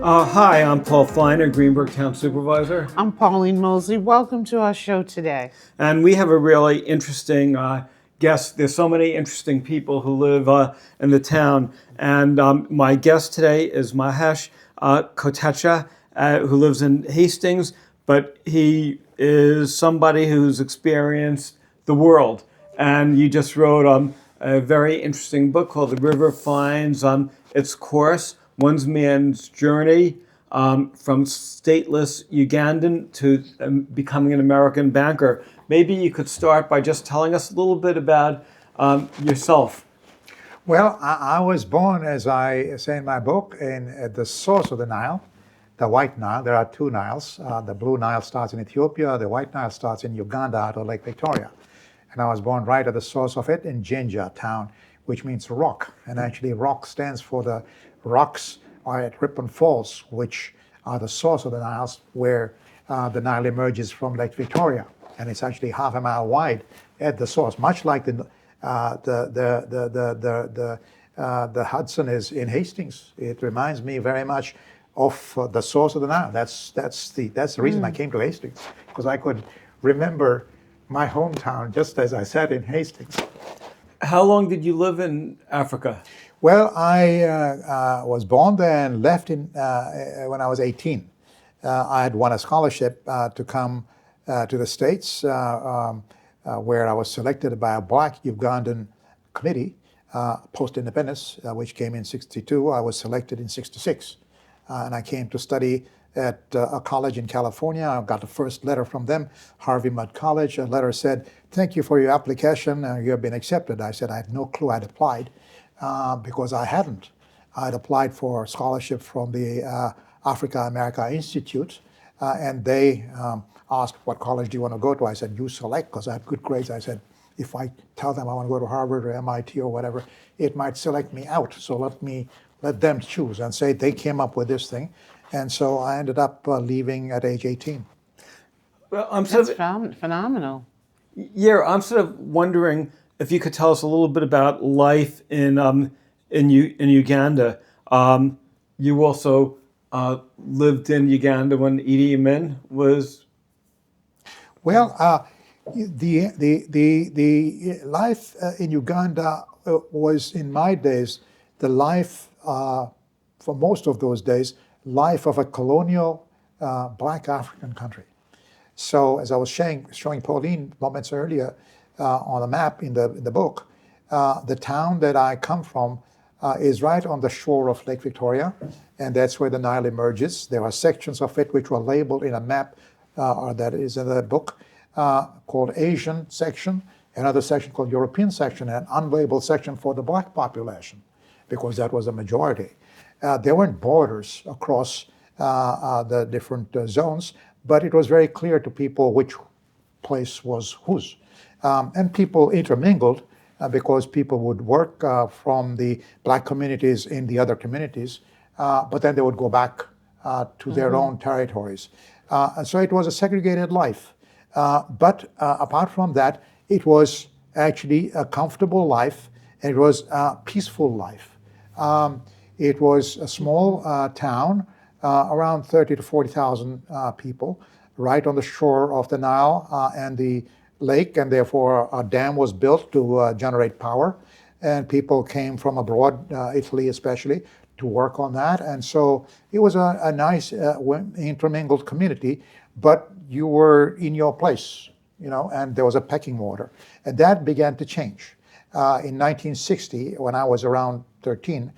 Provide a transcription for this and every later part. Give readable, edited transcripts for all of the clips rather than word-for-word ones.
Hi, I'm Paul Feiner, Greenburgh Town Supervisor. I'm Pauline Mosley. Welcome to our show today. And we have a really interesting guest. There's so many interesting people who live in the town. And my guest today is Mahesh Kotecha, who lives in Hastings, but he is somebody who's experienced the world. And you just wrote a very interesting book called The River Finds Its Course, One Man's Journey from stateless Ugandan to becoming an American banker. Maybe you could start by just telling us a little bit about yourself. Well, I was born, as I say in my book, at the source of the Nile, the White Nile. There are two Niles. The Blue Nile starts in Ethiopia. The White Nile starts in Uganda out of Lake Victoria. And I was born right at the source of it in Jinja town, which means rock. And actually rock stands for the rocks are at Ripon Falls, which are the source of the Nile, where the Nile emerges from Lake Victoria. And it's actually half a mile wide at the source, much like the Hudson is in Hastings. It reminds me very much of the source of the Nile. That's the reason I came to Hastings, because I could remember my hometown just as I sat in Hastings. How long did you live in Africa? Well, I was born there and left when I was 18. I had won a scholarship to come to the States, where I was selected by a black Ugandan committee, post-independence, which came in 62. I was selected in 66. And I came to study at a college in California. I got the first letter from them, Harvey Mudd College. A letter said, "Thank you for your application. You have been accepted." I said I had no clue I'd applied because I hadn't. I'd applied for a scholarship from the Africa America Institute, and they asked, "What college do you want to go to?" I said, "You select," because I had good grades. I said, if I tell them I want to go to Harvard or MIT or whatever, it might select me out. So let them choose. And say they came up with this thing. And so I ended up leaving at age 18. Well, That's phenomenal. Yeah, I'm sort of wondering if you could tell us a little bit about life in Uganda. You also lived in Uganda when Idi Amin was. Well, the life in Uganda was, in my days, the life for most of those days, life of a colonial black African country. So, as I was showing Pauline moments earlier on the map in the book, the town that I come from is right on the shore of Lake Victoria, and that's where the Nile emerges. There are sections of it which were labeled in a map that is in the book called Asian section, another section called European section, and an unlabeled section for the black population, because that was a majority. There weren't borders across the different zones, but it was very clear to people which place was whose. And people intermingled because people would work from the black communities in the other communities, but then they would go back to their own territories. And so it was a segregated life. But apart from that, it was actually a comfortable life, and it was a peaceful life. It was a small town, around 30 to 40,000 people, right on the shore of the Nile and the lake, and therefore a dam was built to generate power. And people came from abroad, Italy especially, to work on that. And so it was a nice intermingled community, but you were in your place, and there was a pecking order. And that began to change. In 1960, when I was around 13,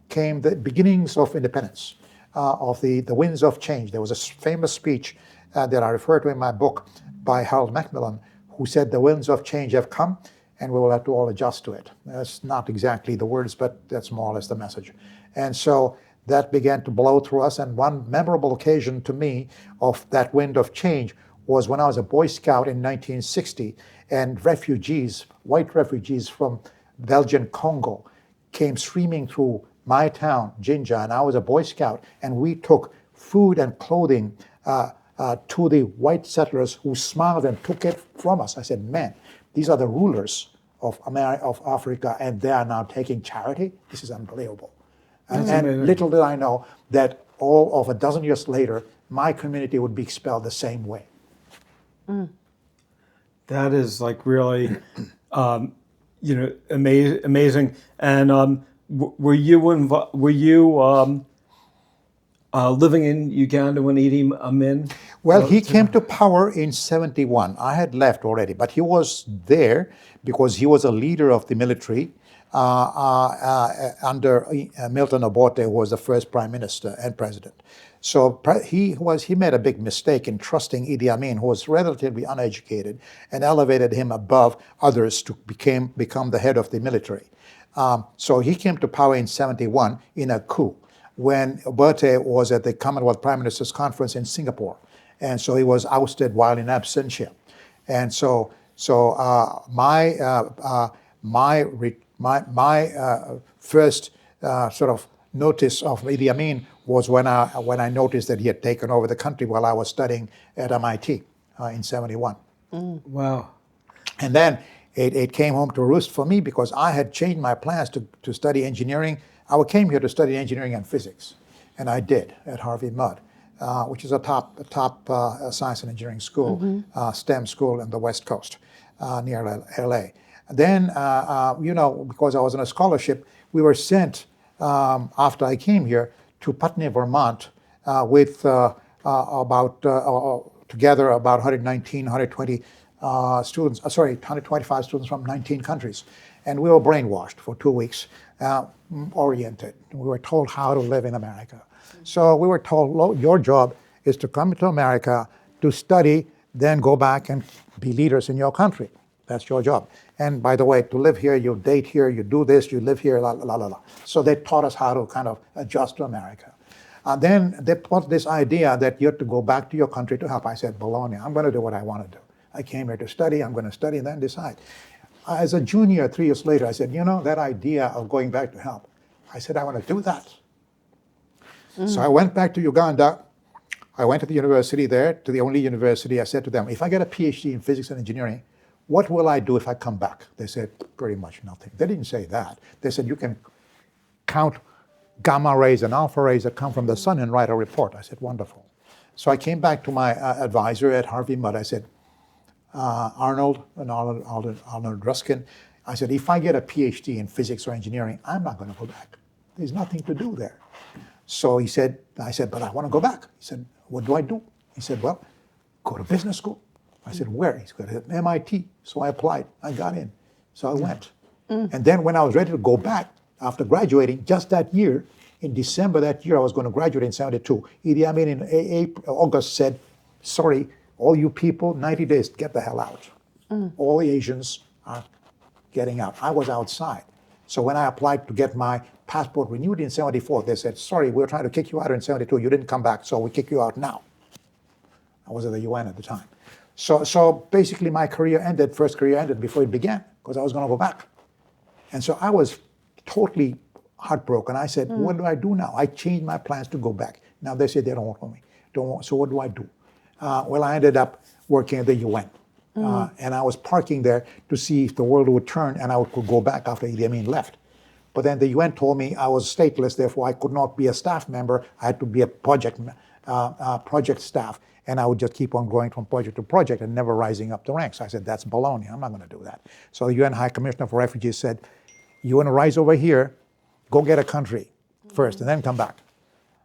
came the beginnings of independence, of the winds of change. There was a famous speech that I refer to in my book by Harold Macmillan, who said, "The winds of change have come, and we will have to all adjust to it." That's not exactly the words, but that's more or less the message. And so that began to blow through us. And one memorable occasion to me of that wind of change was when I was a Boy Scout in 1960, and refugees, white refugees from Belgian Congo, came streaming through my town, Jinja, and I was a Boy Scout, and we took food and clothing to the white settlers, who smiled and took it from us. I said, "Man, these are the rulers of Africa, and they are now taking charity. This is unbelievable." And little did I know that all of a dozen years later, my community would be expelled the same way. That is like really, amazing. And were you living in Uganda when Idi Amin? Well, he came to power in 71. I had left already, but he was there because he was a leader of the military under Milton Obote, who was the first prime minister and president. So he made a big mistake in trusting Idi Amin, who was relatively uneducated, and elevated him above others to become the head of the military. So he came to power in 71 in a coup when Obote was at the Commonwealth Prime Minister's Conference in Singapore. And so he was ousted while in absentia. And so my first sort of notice of Idi Amin was when I noticed that he had taken over the country while I was studying at MIT in 71. Wow. And then it came home to roost for me because I had changed my plans to study engineering. I came here to study engineering and physics, and I did at Harvey Mudd, which is a top science and engineering school, STEM school in the West Coast near LA. Then, because I was on a scholarship, we were sent after I came here to Putney, Vermont, with together about 119, 120 125 students from 19 countries. And we were brainwashed for 2 weeks, oriented. We were told how to live in America. So we were told, your job is to come to America to study, then go back and be leaders in your country. That's your job. And by the way, to live here, you date here, you do this, you live here, la, la, la, la. So they taught us how to kind of adjust to America. Then they put this idea that you have to go back to your country to help. I said, baloney, I'm going to do what I want to do. I came here to study, I'm going to study and then decide. As a junior, 3 years later, I said, that idea of going back to help, I said, I want to do that. So I went back to Uganda. I went to the university there, to the only university. I said to them, if I get a PhD in physics and engineering, what will I do if I come back? They said, pretty much nothing. They didn't say that. They said, you can count gamma rays and alpha rays that come from the sun and write a report. I said, wonderful. So I came back to my advisor at Harvey Mudd. I said, Arnold Ruskin, I said, if I get a PhD in physics or engineering, I'm not going to go back. There's nothing to do there. So I said, but I want to go back. He said, what do I do? He said, well, go to business school. I said, where? He said, at MIT. So I applied. I got in. So I went. And then when I was ready to go back after graduating, just that year, in December that year, I was going to graduate in 72. Idi Amin in August said, sorry, all you people, 90 days, get the hell out. All the Asians are getting out. I was outside. So when I applied to get my passport renewed in 74, they said, sorry, we were trying to kick you out in 72. You didn't come back, so we kick you out now. I was at the UN at the time. So basically my first career ended before it began, because I was going to go back. And so I was totally heartbroken. I said, what do I do now? I changed my plans to go back. Now they say they don't want me. So what do I do? Well, I ended up working at the UN. And I was parking there to see if the world would turn and I could go back after Idi Amin left. But then the UN told me I was stateless, therefore I could not be a staff member. I had to be a project staff. And I would just keep on going from project to project and never rising up the ranks. I said, that's baloney. I'm not going to do that. So the UN High Commissioner for Refugees said, you want to rise over here, go get a country first and then come back.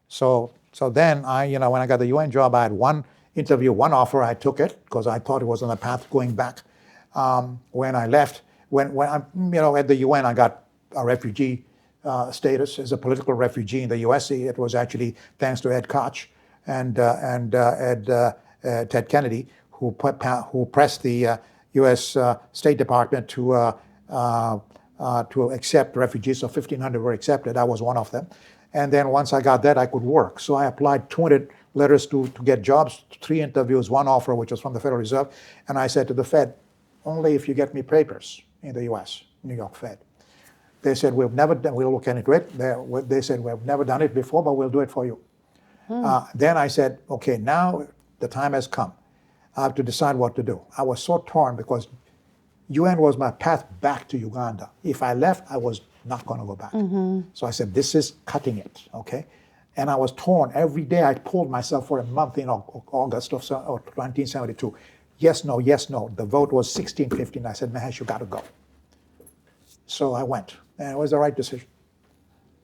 So then when I got the UN job, I had one interview, one offer. I took it because I thought it was on the path going back. When I left, when I'm at the UN, I got a refugee status as a political refugee in the US. It was actually thanks to Ed Koch and Ted Kennedy, who pressed the U.S. State Department to accept refugees. So 1,500 were accepted. I was one of them. And then once I got that, I could work. So I applied 200 letters to get jobs, 3 interviews, 1 offer, which was from the Federal Reserve. And I said to the Fed, only if you get me papers in the U.S., New York Fed. They said, we'll look into it. They said, we've never done it before, but we'll do it for you. Then I said, okay, now the time has come. I have to decide what to do. I was so torn because UN was my path back to Uganda. If I left, I was not going to go back. So I said, this is cutting it, okay? And I was torn. Every day I pulled myself for a month in August of 1972. Yes, no, yes, no. The vote was 16-15. I said, Mahesh, you got to go. So I went. And it was the right decision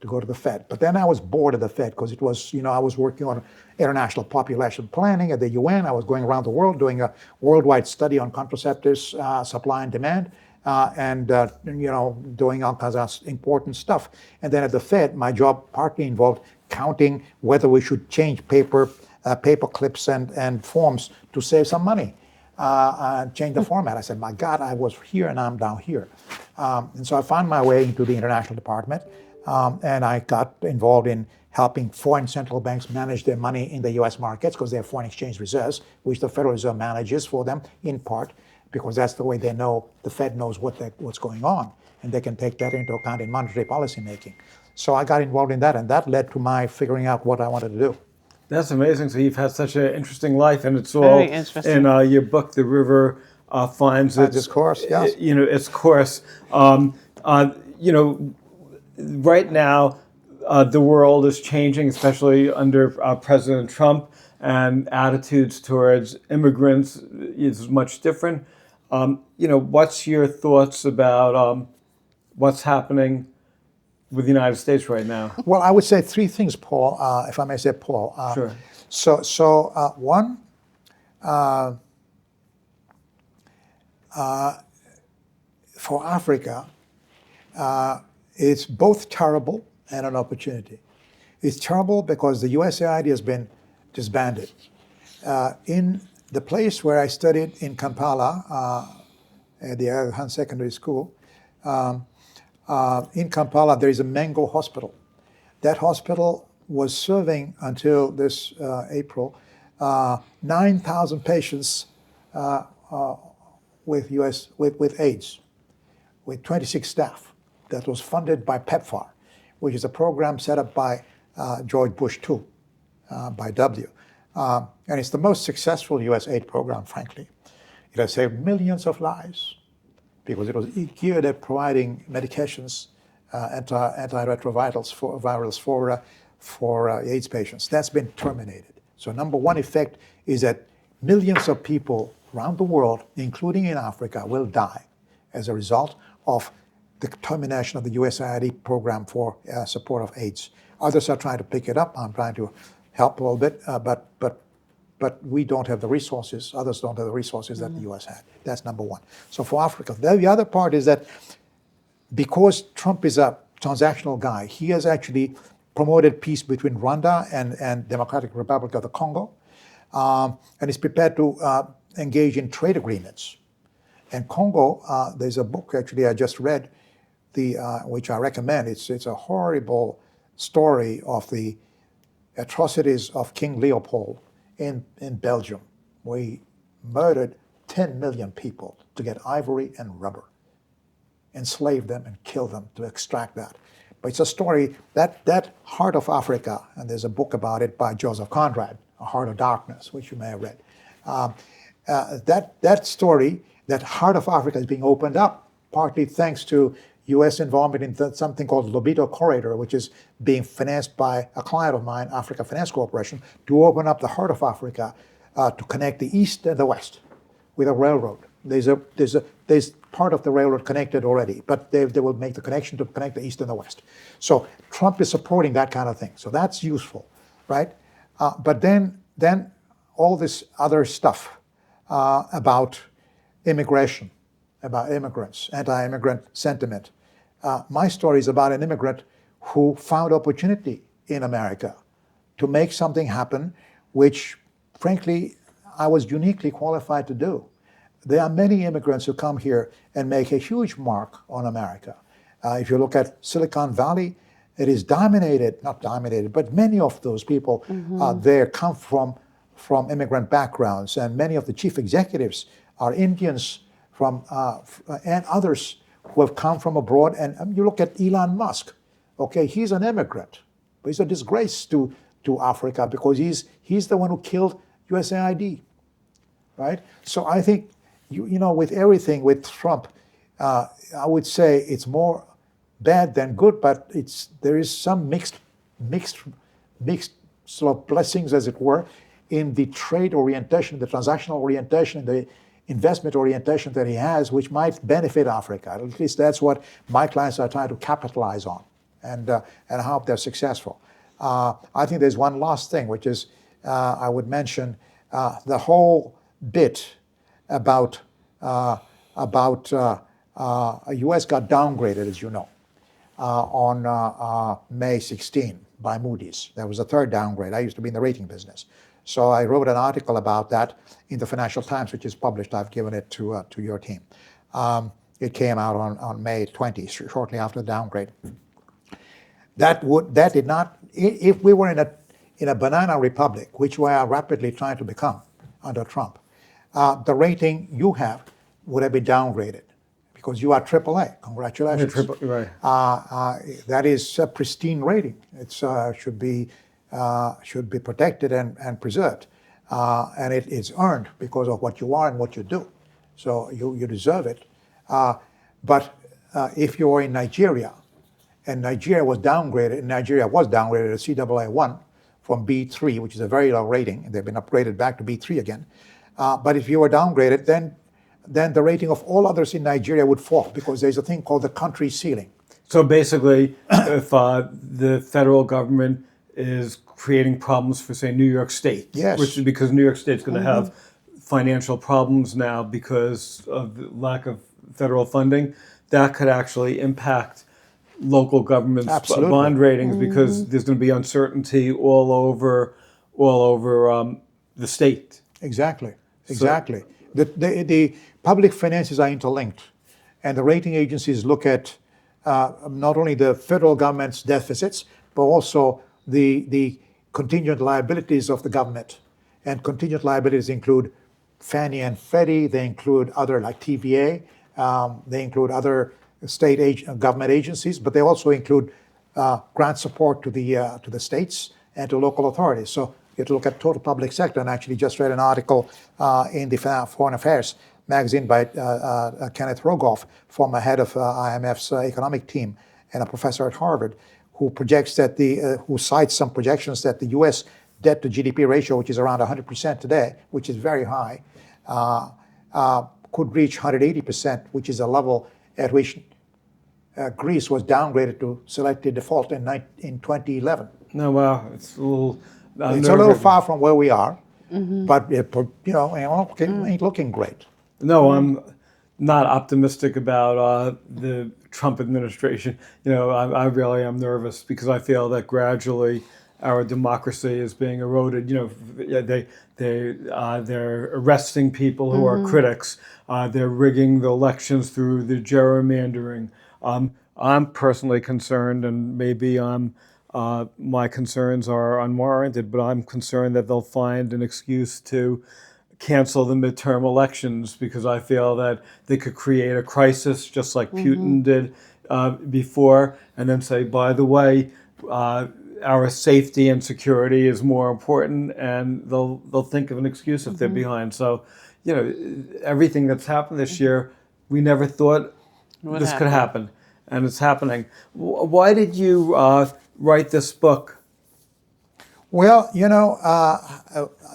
to go to the Fed. But then I was bored of the Fed because it was, I was working on international population planning at the UN. I was going around the world doing a worldwide study on contraceptives, supply and demand, and doing all kinds of important stuff. And then at the Fed, my job partly involved counting whether we should change paper clips and forms to save some money. Change the format. I said, my God, I was here and I'm down here. And so I found my way into the international department. And I got involved in helping foreign central banks manage their money in the US markets because they have foreign exchange reserves, which the Federal Reserve manages for them in part, because that's the way they know, the Fed knows what's going on. And they can take that into account in monetary policy making. So I got involved in that, and that led to my figuring out what I wanted to do. That's amazing. So you've had such an interesting life, and it's all Very interesting. in your book, The River Finds Its Course. Yes. Its course. Right now, the world is changing, especially under President Trump, and attitudes towards immigrants is much different. What's your thoughts about what's happening with the United States right now? Well, I would say three things, Paul, if I may say, Paul. Sure. So one, for Africa, it's both terrible and an opportunity. It's terrible because the USAID has been disbanded. In the place where I studied in Kampala, at the Aga Khan Secondary School, in Kampala, there is a Mengo hospital. That hospital was serving until this April 9,000 patients with AIDS, with 26 staff. That was funded by PEPFAR, which is a program set up by George Bush II, by W. And it's the most successful US aid program, frankly. It has saved millions of lives because it was geared at providing medications, antiretrovirals for AIDS patients. That's been terminated. So number one effect is that millions of people around the world, including in Africa, will die as a result of the termination of the USAID program for support of AIDS. Others are trying to pick it up. I'm trying to help a little bit, but we don't have the resources. Others don't have the resources that the US had. That's number one. So for Africa, the other part is that because Trump is a transactional guy, he has actually promoted peace between Rwanda and Democratic Republic of the Congo, and is prepared to engage in trade agreements. And Congo, there's a book actually I just read, which I recommend. It's a horrible story of the atrocities of King Leopold in Belgium, where he murdered 10 million people to get ivory and rubber, enslaved them and killed them to extract that. But it's a story, that Heart of Africa, and there's a book about it by Joseph Conrad, A Heart of Darkness, which you may have read. That story, that Heart of Africa is being opened up, partly thanks to U.S. involvement in something called Lobito Corridor, which is being financed by a client of mine, Africa Finance Corporation, to open up the Heart of Africa to connect the East and the West with a railroad. There's part of the railroad connected already, but they will make the connection to connect the East and the West. So Trump is supporting that kind of thing. So that's useful, right? But then all this other stuff about immigration, about immigrants, anti-immigrant sentiment. My story is about an immigrant who found opportunity in America to make something happen, which, frankly, I was uniquely qualified to do. There are many immigrants who come here and make a huge mark on America. If you look at Silicon Valley, it is not dominated, but many of those people there come from immigrant backgrounds, and many of the chief executives are Indians and others who have come from abroad. And you look at Elon Musk, okay, he's an immigrant, but he's a disgrace to Africa because he's the one who killed USAID, right? So I think, with everything with Trump, I would say it's more bad than good, but there is some mixed mixed sort of blessings, as it were, in the trade orientation, the transactional orientation, the investment orientation that he has, which might benefit Africa. At least that's what my clients are trying to capitalize on, and I hope they're successful. I think there's one last thing, which is I would mention the whole bit about U.S. got downgraded, as you know, on May 16 by Moody's. There was a third downgrade. I used to be in the rating business. So I wrote an article about that in the Financial Times, which is published. I've given it to your team. It came out on May 20, shortly after the downgrade. That did not, if we were in a banana republic, which we are rapidly trying to become under Trump, the rating you have would have been downgraded because you are AAA. Congratulations. Right. That is a pristine rating. It should be protected and preserved, and it is earned because of what you are and what you do. So you deserve it. But if you are in Nigeria, and Nigeria was downgraded to CAA1 from B3, which is a very low rating, and they've been upgraded back to B3 again. But if you were downgraded, then the rating of all others in Nigeria would fall because there's a thing called the country ceiling. So basically, if the federal government is creating problems for, say, New York State, yes, which is because New York State's going to have financial problems now because of the lack of federal funding, that could actually impact local governments' bond ratings because there's going to be uncertainty all over the state. Exactly. The public finances are interlinked, and the rating agencies look at not only the federal government's deficits, but also the contingent liabilities of the government. And contingent liabilities include Fannie and Freddie, they include other like TVA, they include other state government agencies, but they also include grant support to the states and to local authorities. So you have to look at total public sector, and actually just read an article in the Foreign Affairs magazine by Kenneth Rogoff, former head of IMF's economic team and a professor at Harvard, who projects that who cites some projections that the U.S. debt to GDP ratio, which is around 100% today, which is very high, could reach 180%, which is a level at which Greece was downgraded to selected default in 2011. No, wow, it's a little. It's a little far from where we are, but it ain't looking great. No, I'm not optimistic about the Trump administration. I really am nervous because I feel that gradually our democracy is being eroded. They're arresting people who are critics. They're rigging the elections through the gerrymandering. I'm personally concerned, and maybe my concerns are unwarranted, but I'm concerned that they'll find an excuse to cancel the midterm elections because I feel that they could create a crisis just like Putin did before, and then say, by the way, our safety and security is more important, and they'll think of an excuse if they're behind. So, everything that's happened this year, we never thought this could happen, and it's happening. Why did you write this book? Well,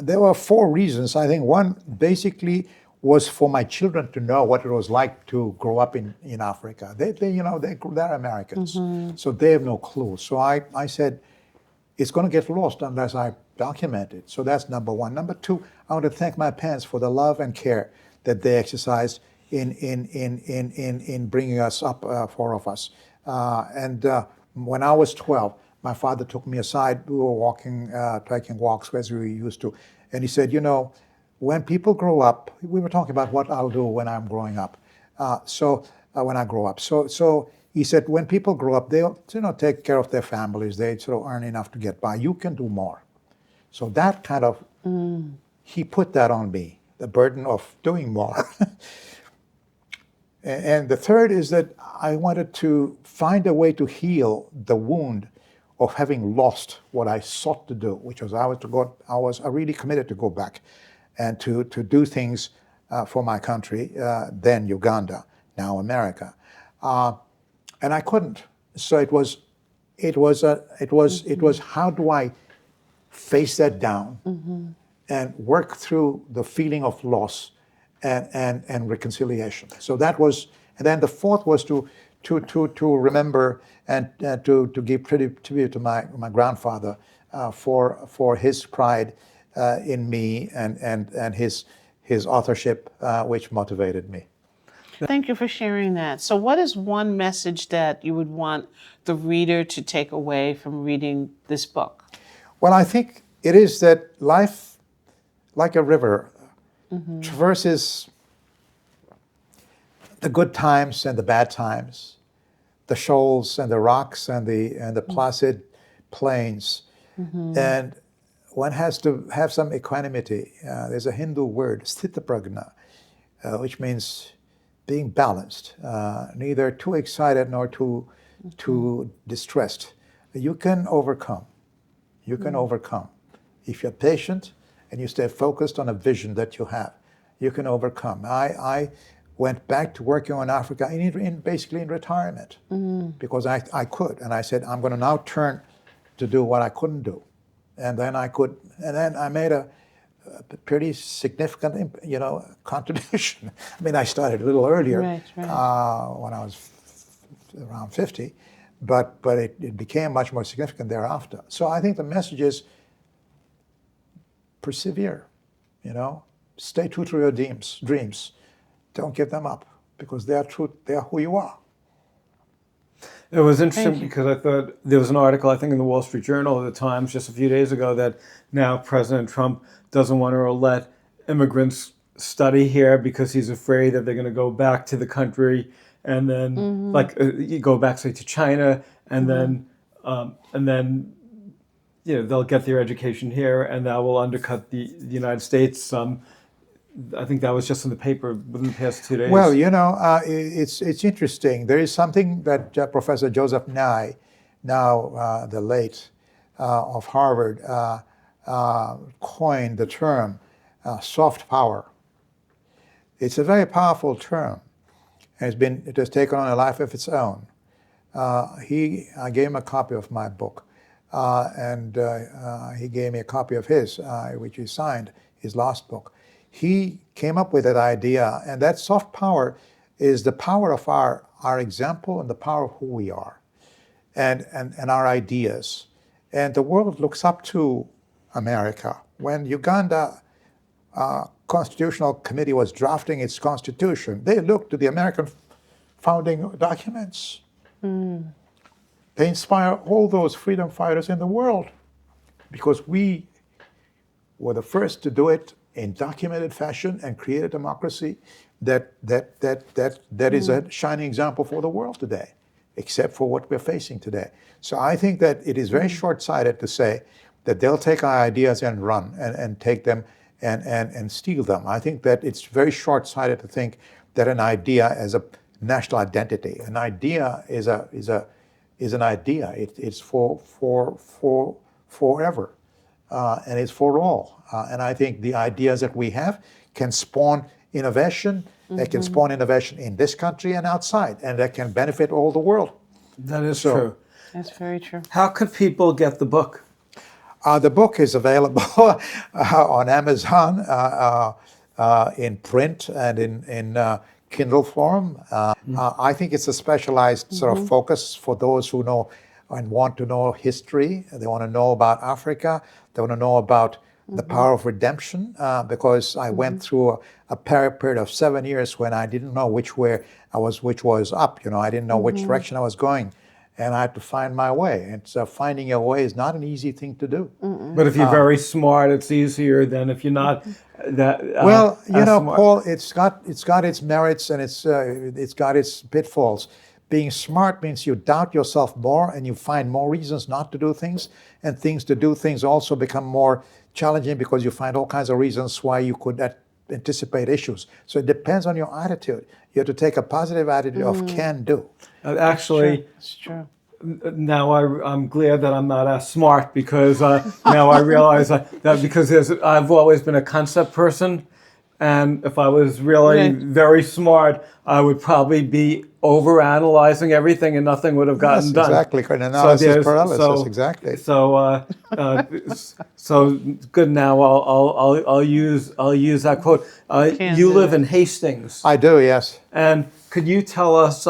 there were 4 reasons. I think one basically was for my children to know what it was like to grow up in Africa. They're Americans, so they have no clue. So I said, it's going to get lost unless I document it. So that's number one. Number 2, I want to thank my parents for the love and care that they exercised in bringing us up, 4 of us. When I was 12, my father took me aside. We were walking, taking walks as we used to. And he said, when people grow up, we were talking about what I'll do when I'm growing up. When I grow up. So he said, when people grow up, they'll take care of their families. They sort of earn enough to get by. You can do more. So that kind of, he put that on me, the burden of doing more. And the third is that I wanted to find a way to heal the wound of having lost what I sought to do, which was I was really committed to go back and to do things for my country, then Uganda, now America, and I couldn't. So it was how do I face that down and work through the feeling of loss and reconciliation. So that was, and then the fourth was to remember and to give tribute to my grandfather for his pride in me and his authorship, which motivated me. Thank you for sharing that. So what is one message that you would want the reader to take away from reading this book? Well, I think it is that life, like a river, traverses the good times and the bad times, the shoals and the rocks and the placid plains. And one has to have some equanimity. There's a Hindu word, sthitapragna, which means being balanced, neither too excited nor too distressed. You can overcome. You can overcome. If you're patient and you stay focused on a vision that you have, you can overcome. I went back to working on Africa basically in retirement because I could. And I said, I'm going to now turn to do what I couldn't do. And then I could, and then I made a pretty significant, contribution. I mean, I started a little earlier when I was around 50, but it became much more significant thereafter. So I think the message is persevere, stay true to your dreams. Don't give them up because they are true. They are who you are. It was interesting because I thought there was an article, I think in the Wall Street Journal or the Times just a few days ago, that now President Trump doesn't want to let immigrants study here because he's afraid that they're going to go back to the country and then you go back, say, to China and then they'll get their education here and that will undercut the United States. I think that was just in the paper within the past 2 days. Well, it's interesting. There is something that Professor Joseph Nye, now the late of Harvard, coined the term soft power. It's a very powerful term, and it has taken on a life of its own. I gave him a copy of my book, and he gave me a copy of his, which he signed, his last book. He came up with that idea, and that soft power is the power of our example and the power of who we are and our ideas. And the world looks up to America. When Uganda Constitutional Committee was drafting its constitution, they looked to the American founding documents. They inspire all those freedom fighters in the world because we were the first to do it in documented fashion and create a democracy that is a shining example for the world today, except for what we're facing today. So I think that it is very short-sighted to say that they'll take our ideas and run and take them and steal them. I think that it's very short-sighted to think that an idea as a national identity, an idea is an idea. It's for forever. And it's for all. And I think the ideas that we have can spawn innovation. They can spawn innovation in this country and outside, and that can benefit all the world. That is true. That's very true. How could people get the book? The book is available on Amazon in print and in Kindle form. I think it's a specialized sort of focus for those who know and want to know history. They want to know about Africa. They want to know about the power of redemption, because I went through a period of 7 years when I didn't know which was up. I didn't know which direction I was going, and I had to find my way. And so finding your way is not an easy thing to do. But if you're very smart, it's easier than if you're not that. Well, smart. Paul, it's got its merits and it's got its pitfalls. Being smart means you doubt yourself more and you find more reasons not to do things, and to do things also become more challenging because you find all kinds of reasons why you could anticipate issues. So it depends on your attitude. You have to take a positive attitude of can do. Actually, It's true. now I'm glad that I'm not as smart because now I realize that because I've always been a concept person. And if I was really Right. very smart, I would probably be overanalyzing everything, and nothing would have gotten Yes, done. exactly. Analysis there's- paralysis, exactly. So good. Now I'll use that quote. Can You do live it. in Hastings, I do, yes. and could you tell us?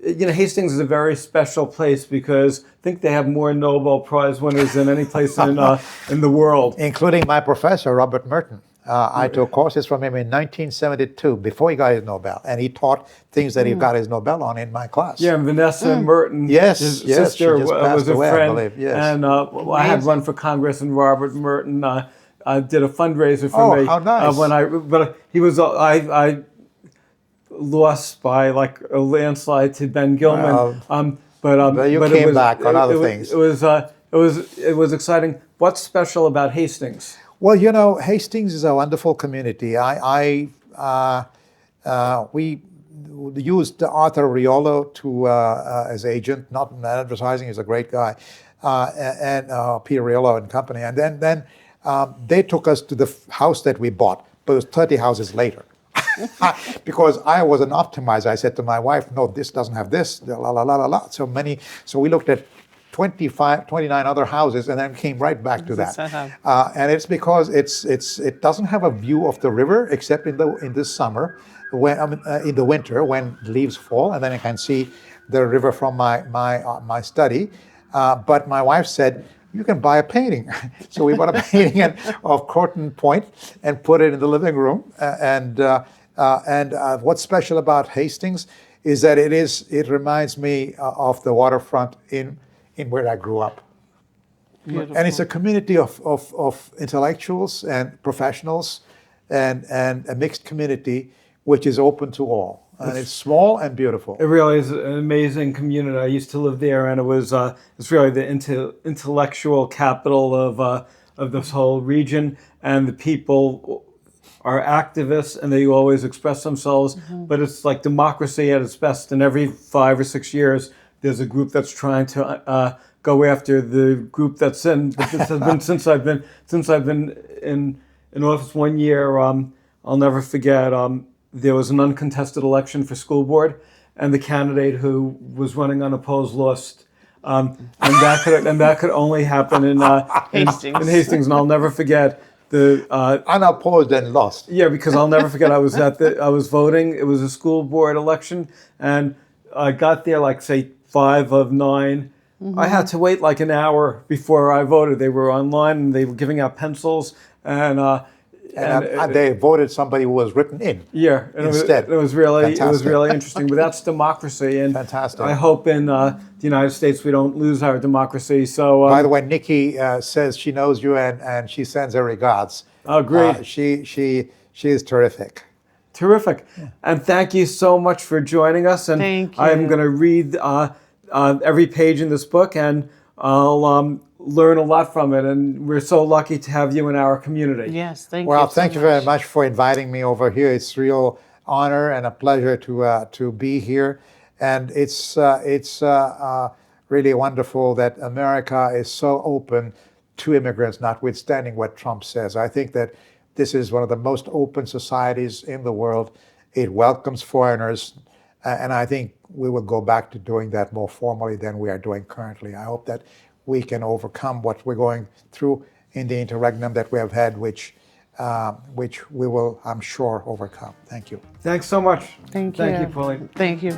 Hastings is a very special place because I think they have more Nobel Prize winners than any place in the world. Including my professor, Robert Merton. I took courses from him in 1972, before he got his Nobel, and he taught things that he got his Nobel on in my class. Yeah, and Vanessa Merton, Yes, his yes, sister, she just was passed a away, I friend. believe, yes. And I had run for Congress, and Robert Merton did a fundraiser for Oh, me. how nice. But he was I lost by like a landslide to Ben Gilman. But you came back on other things. It was exciting. What's special about Hastings? Well, Hastings is a wonderful community. We used Arthur Riolo as agent, not in advertising. He's a great guy, and Peter Riolo and company. And then they took us to the house that we bought, but it was 30 houses later. Because I was an optimizer. I said to my wife, no, this doesn't have this, la la la la la. So we looked at 29 other houses, and then came right back to that. And it's because it doesn't have a view of the river except in the summer, when in the winter when leaves fall, and then I can see the river from my study. But my wife said, you can buy a painting. So we bought a painting of Corton Point and put it in the living room. And what's special about Hastings is that it reminds me of the waterfront in where I grew up. Beautiful. And it's a community of intellectuals and professionals and a mixed community which is open to all. And it's small and beautiful. It really is an amazing community. I used to live there, and it's really the intellectual capital of this whole region. And the people are activists, and they always express themselves. But it's like democracy at its best. And every 5 or 6 years, there's a group that's trying to go after the group that's in. But this has been since I've been in office 1 year. I'll never forget. There was an uncontested election for school board, and the candidate who was running unopposed lost. And that could only happen in Hastings. in Hastings. And I'll never forget the Unopposed and lost. yeah, because I'll never forget. I was voting. It was a school board election, and I got there like say 5 of 9. I had to wait like an hour before I voted. They were online and they were giving out pencils, and they voted somebody who was written in. yeah, and Instead. it was really Fantastic. interesting. But that's democracy, and Fantastic. I hope in the United States we don't lose our democracy. So By the way, Nikki says she knows you and she sends her regards. Oh, great. She is terrific. Terrific. And thank you so much for joining us. And Thank I'm you. going to read every page in this book, and I'll learn a lot from it. And we're so lucky to have you in our community. Yes, thank you. Well, so thank you very much for inviting me over here. It's a real honor and a pleasure to be here. And it's really wonderful that America is so open to immigrants, notwithstanding what Trump says. I think that this is one of the most open societies in the world. It welcomes foreigners, and I think we will go back to doing that more formally than we are doing currently. I hope that we can overcome what we're going through in the interregnum that we have had, which we will, I'm sure, overcome. Thank you. Thanks so much. Thank you. Thank you, Pauline. Thank you.